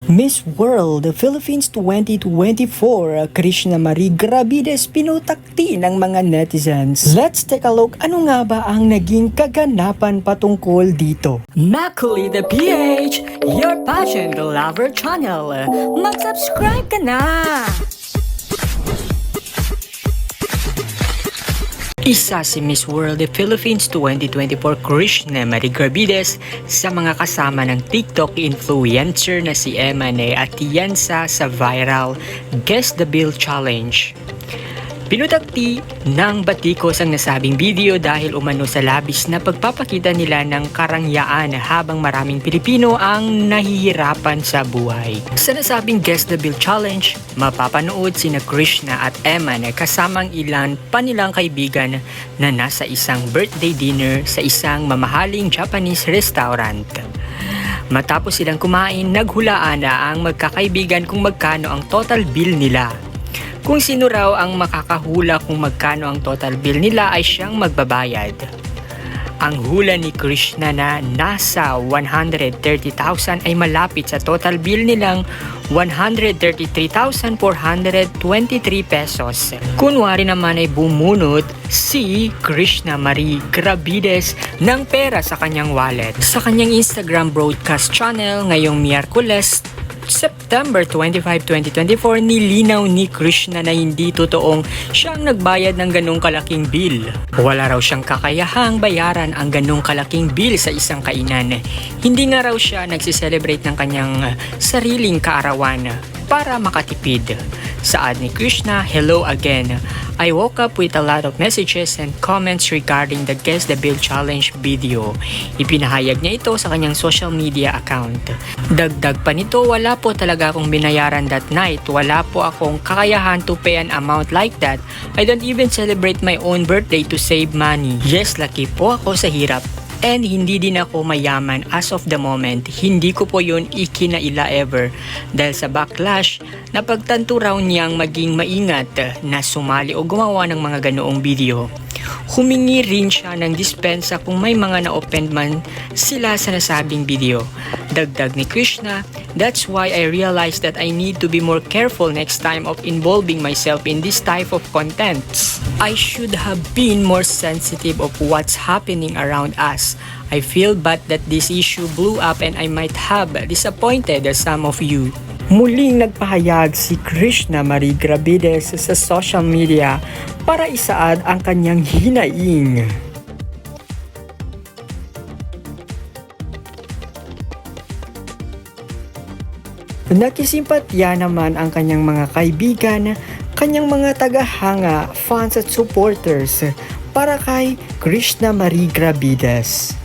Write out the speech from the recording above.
Miss World Philippines 2024 Krishna Marie Gravides pinutakti ng mga netizens. Let's take a look ano nga ba ang naging kaganapan patungkol dito. Maculi the PH, your passion the lover channel. Mag-subscribe ka na! Isa si Miss World Philippines 2024 Krishna Marie Gravides sa mga kasama ng TikTok influencer na si Emane Atienza sa viral Guess the Bill Challenge. Pinutakti ng batikos ang nasabing video dahil umano sa labis na pagpapakita nila ng karangyaan habang maraming Pilipino ang nahihirapan sa buhay. Sa nasabing Guess the Bill Challenge, mapapanood sina Krishna at Emma na kasamang ilan pa nilang kaibigan na nasa isang birthday dinner sa isang mamahaling Japanese restaurant. Matapos silang kumain, naghulaan na ang magkakaibigan kung magkano ang total bill nila. Kung sino raw ang makakahula kung magkano ang total bill nila ay siyang magbabayad. Ang hula ni Krishna na nasa 130,000 ay malapit sa total bill nilang 133,423 pesos. Kunwari naman ay bumunot si Krishna Marie Gravides ng pera sa kanyang wallet. Sa kanyang Instagram broadcast channel ngayong Miyerkules, September 25, 2024, nilinaw ni Krishna na hindi totoong siyang nagbayad ng ganong kalaking bill. Wala raw siyang kakayahang bayaran ang ganong kalaking bill sa isang kainan. Hindi nga raw siya nagsiselebrate ng kanyang sariling kaarawan para makatipid. Saad ni Krishna, "Hello again. I woke up with a lot of messages and comments regarding the Guess the Bill Challenge video." Ipinahayag niya ito sa kanyang social media account. Dagdag pa nito, "Wala po talaga akong binayaran that night. Wala po akong kakayahan to pay an amount like that. I don't even celebrate my own birthday to save money. Yes, lucky po ako sa hirap. And hindi din ako mayaman as of the moment. Hindi ko po yun ikinaila ever. Dahil sa backlash, napagtanto raw niyang maging maingat na sumali o gumawa ng mga ganoong video. Humingi rin siya ng dispensa kung may mga na-offend man sila sa nasabing video. Dagdag ni Krishna, "That's why I realized that I need to be more careful next time of involving myself in this type of contents. I should have been more sensitive of what's happening around us. I feel bad that this issue blew up and I might have disappointed some of you." Muling nagpahayag si Krishna Marie Gravides sa social media para isaad ang kanyang hinaing. Nakisimpatya naman ang kanyang mga kaibigan, kanyang mga tagahanga, fans at supporters para kay Krishna Marie Gravides.